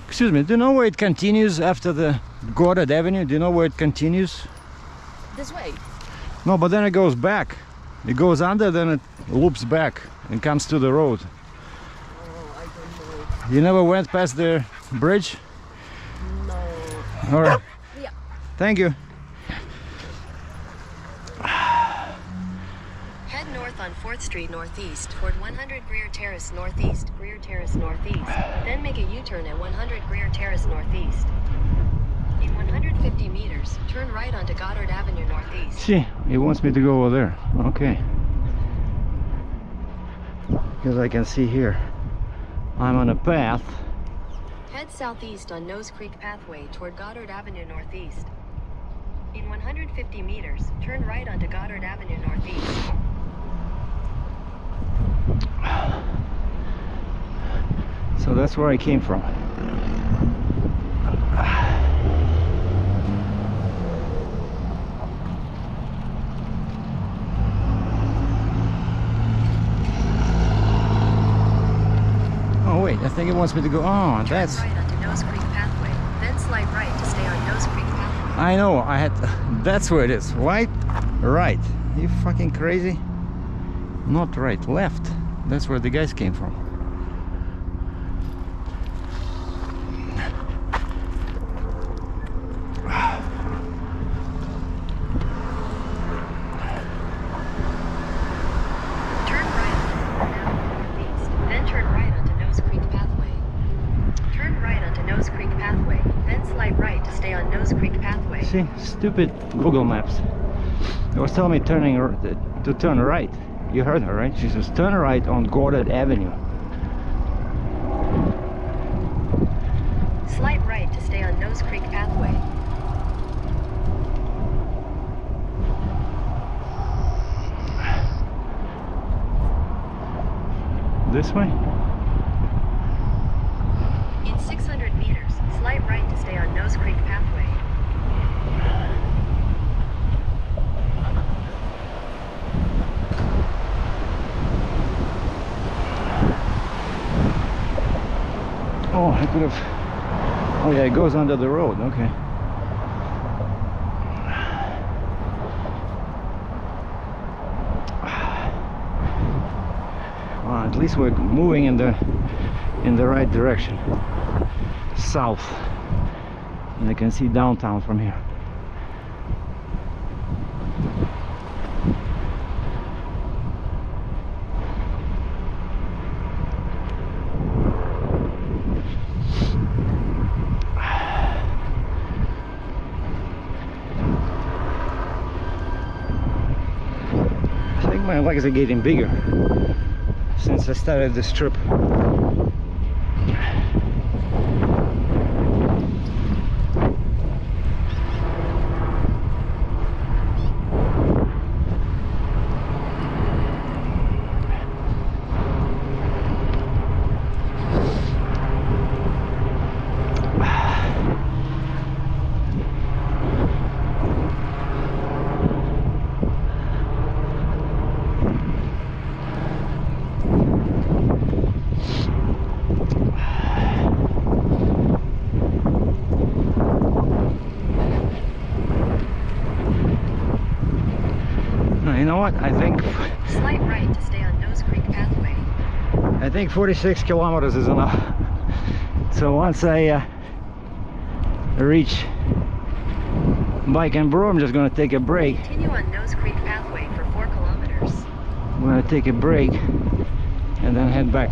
Excuse me, do you know where it continues after the Goddard Avenue? Do you know where it continues? This way. No, but then it goes back. It goes under, then it loops back and comes to the road. Oh, I don't know. You never went past the bridge? No. All right. Yeah. Thank you. Head north on 4th Street Northeast toward 100 Greer Terrace Northeast, Greer Terrace Northeast. Then make a U-turn at 100 Greer Terrace Northeast. In 150 meters, turn right onto Goddard Avenue Northeast. See, he wants me to go over there. Okay. because I can see here I'm on a path. Head southeast on Nose Creek Pathway toward Goddard Avenue Northeast. In 150 meters, turn right onto Goddard Avenue Northeast. So that's where I came from. Oh wait, I think it wants me to go on. That's Turn right onto Nose Creek Pathway, then slide right to stay on Nose Creek Pathway. I know, I had that's where it is. Right? Right. You fucking crazy? Not right, left. That's where the guys came from. Turn right onto Northeast, then turn right onto Nose Creek Pathway. Turn right onto Nose Creek Pathway, then slide right to stay on Nose Creek Pathway. See, stupid Google Maps. It was telling me to turn right. You heard her, right? She says turn right on Goddard Avenue. Slide right to stay on Nose Creek Pathway. This way? In 600 meters, slide right to stay on Nose Creek Pathway. Oh, I could have. Oh yeah, it goes under the road. Okay. Well, at least we're moving in the right direction, south, and I can see downtown from here. My legs are getting bigger since I started this trip. You know what? I think Slight right to stay on Nose Creek Pathway. I think 46 kilometers is enough. So once I reach Bike and Brew, I'm just going to take a break. Continue on Nose Creek Pathway for 4 kilometers. I'm going to take a break and then head back.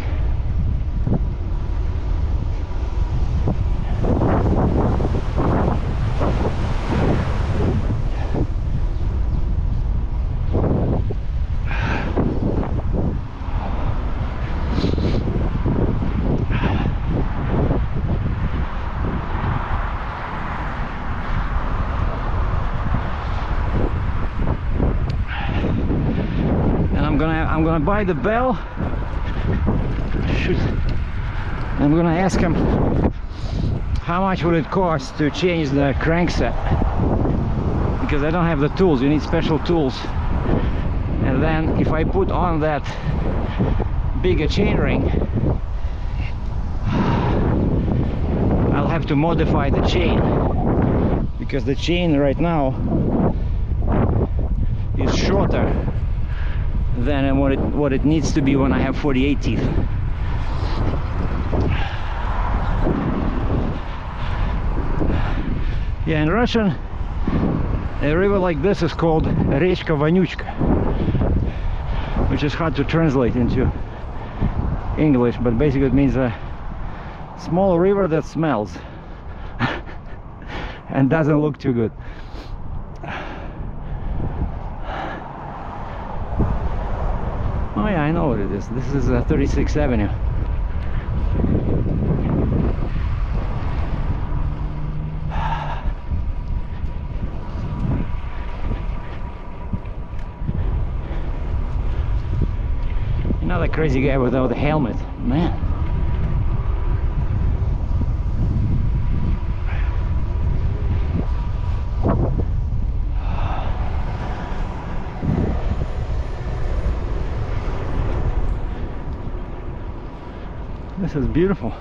I'm gonna buy the bell. Shoot. I'm gonna ask him how much would it cost to change the crankset, because I don't have the tools. You need special tools. And then if I put on that bigger chain ring, I'll have to modify the chain, because the chain right now is shorter than what it needs to be when I have 48 teeth. Yeah, in Russian, a river like this is called Rечка Вонючка, which is hard to translate into English, but basically it means a small river that smells and doesn't look too good. Oh Oh yeah, I know what it is. This is 36th Avenue. Another crazy guy without a helmet, man. This is beautiful.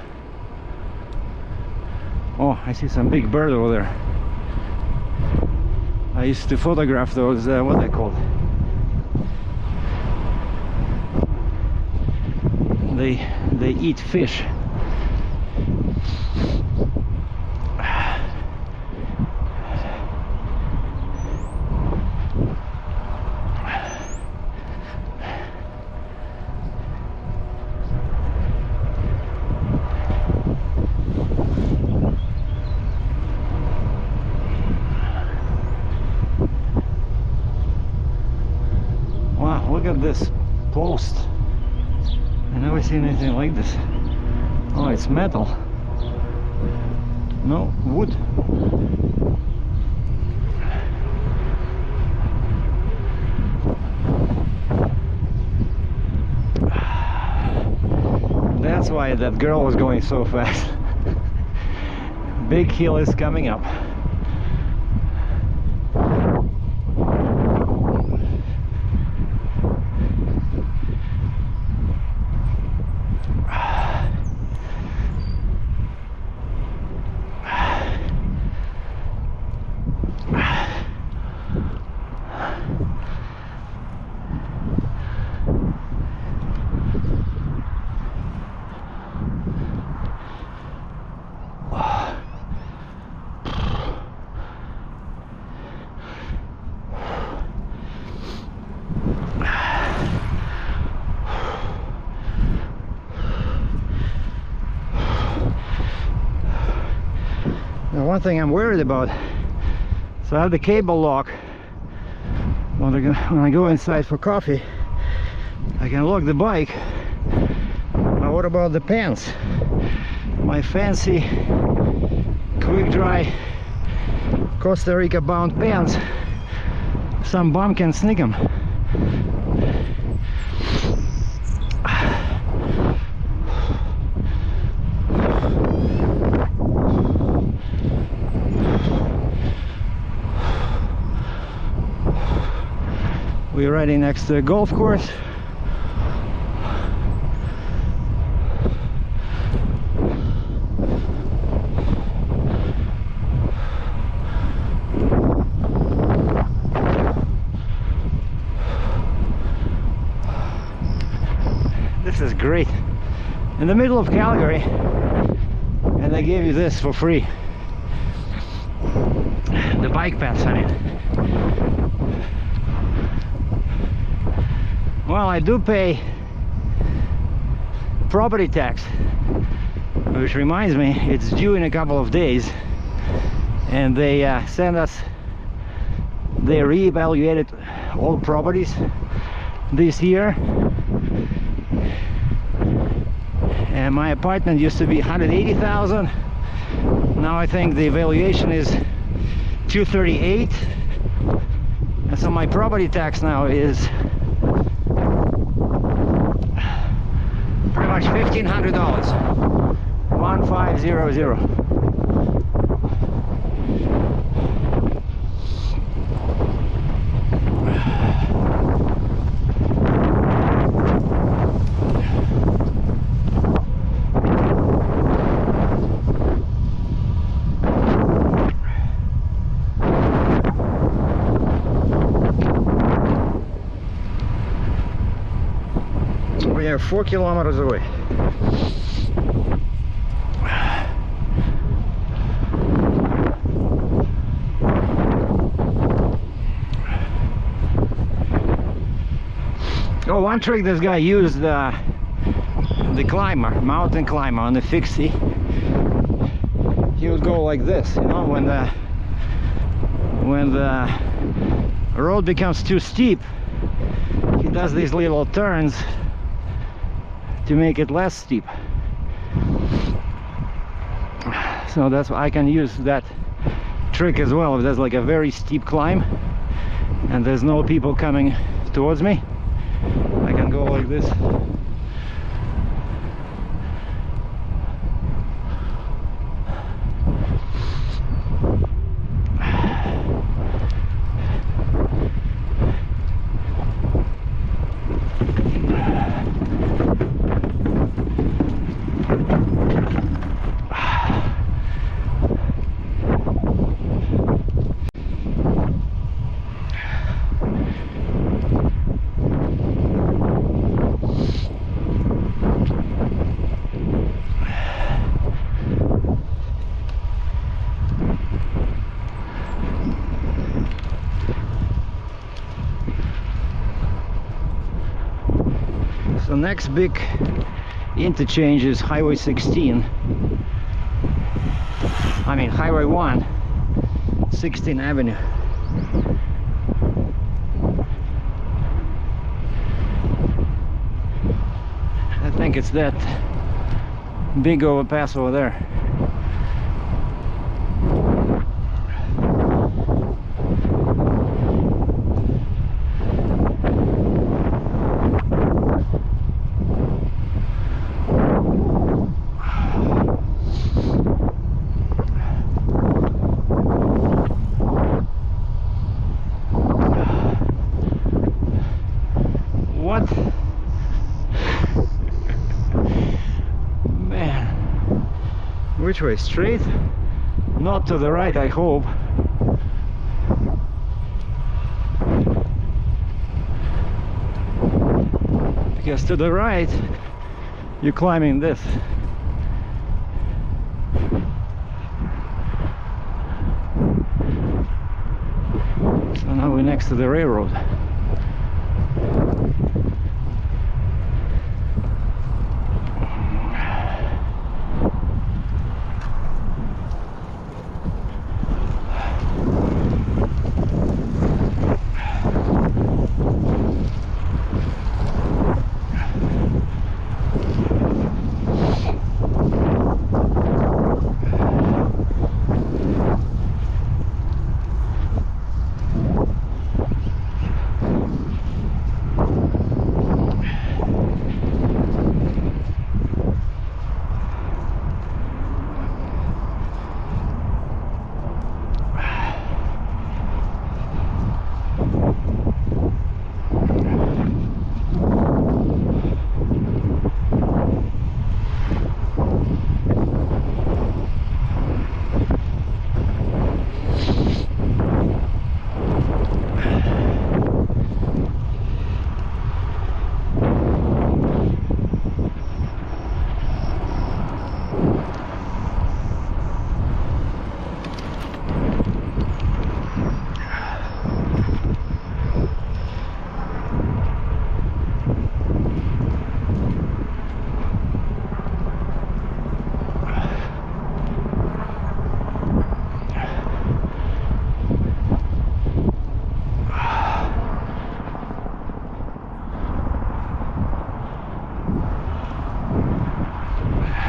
Oh, I see some big bird over there. I used to photograph those, what are they called? They eat fish. Wow, look at this post. I never seen anything like this. Oh, it's metal. No, wood. That's why that girl was going so fast. Big hill is coming up. Now, one thing I'm worried about, so I have the cable lock. When I go inside for coffee, I can lock the bike. But what about the pants? My fancy quick dry Costa Rica bound pants. Some bum can sneak them. We're riding next to a golf course. This is great. In the middle of Calgary, and they gave you this for free. The bike paths, I mean. Well, I do pay property tax, which reminds me, it's due in a couple of days, and they send us, they re-evaluated all properties this year, and my apartment used to be 180,000. Now I think the evaluation is 238, and so my property tax now is pretty much $1,500. 1500. We are 4 kilometers away. Oh, one trick this guy used, the mountain climber on the fixxie. He would go like this, you know, when the road becomes too steep, he does these little turns to make it less steep. So that's why I can use that trick as well. If there's like a very steep climb and there's no people coming towards me, I can go like this. So next big interchange is Highway 16. I mean Highway 1, 16th Avenue. I think it's that big overpass over there. What? Man, which way? Straight? Not to the right, I hope. Because to the right, you're climbing this. So now we're next to the railroad.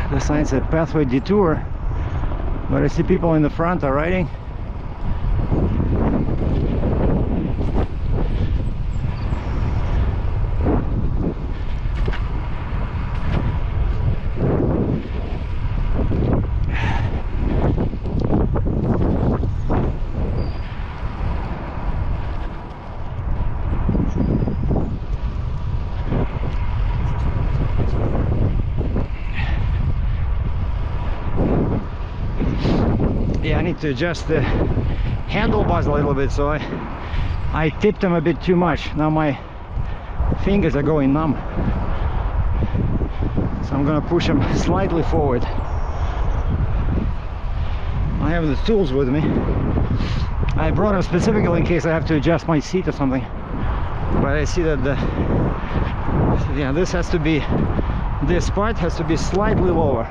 The sign said pathway detour, but I see people in the front are riding. Yeah, I need to adjust the handlebars a little bit, so I tipped them a bit too much. Now my fingers are going numb, so I'm gonna push them slightly forward. I have the tools with me. I brought them specifically in case I have to adjust my seat or something, but I see that yeah, this has to be, this part has to be slightly lower,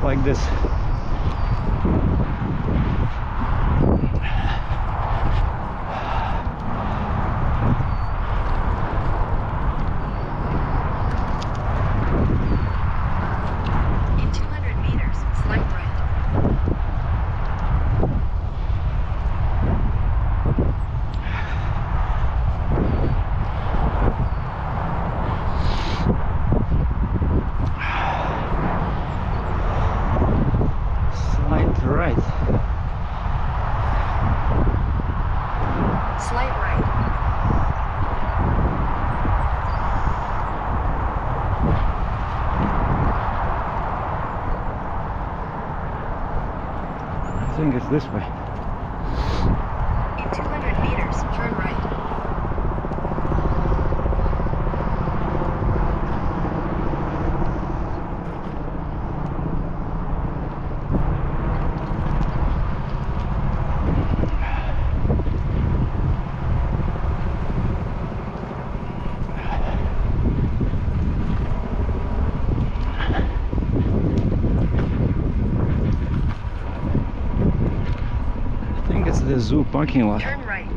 like this. think it's this way. In 200 meters, turn right. The zoo parking lot. Turn right.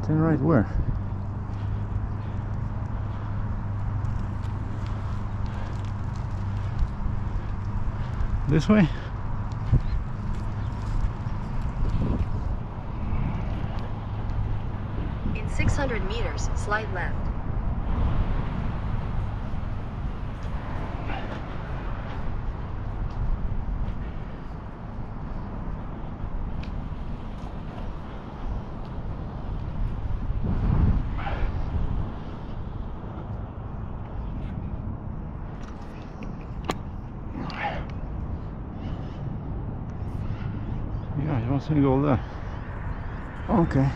Turn right where? This way? In 600 meters, slide left. Yeah, he wants me to go there. Okay.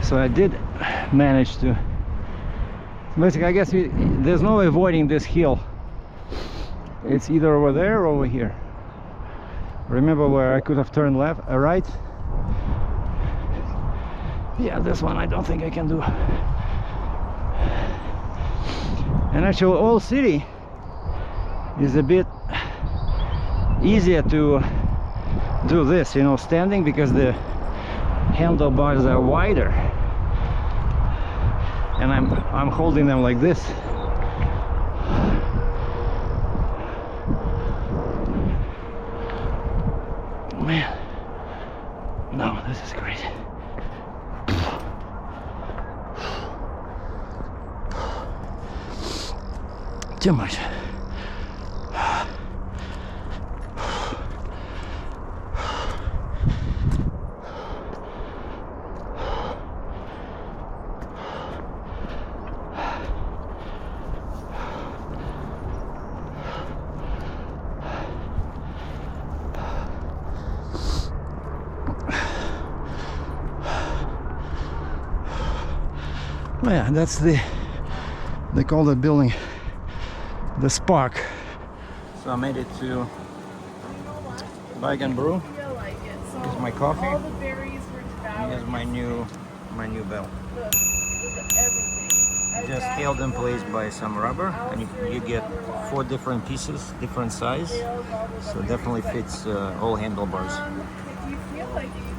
So I did manage to. Basically, I guess there's no avoiding this hill. It's either over there or over here. Remember where I could have turned left, right? Yeah, this one I don't think I can do. And actually, Old City is a bit easier to do this, you know, standing, because the handlebars are wider, and I'm holding them like this. Man, no, this is great. Too much. Oh yeah, that's they call that building the Spark. So I made it to Bike and Brew. Here's my coffee. All the berries were devoured. Here's my new bell. Everything. Just held in place by some rubber, and you get 4 different pieces, different size. So definitely fits all handlebars. If you feel like you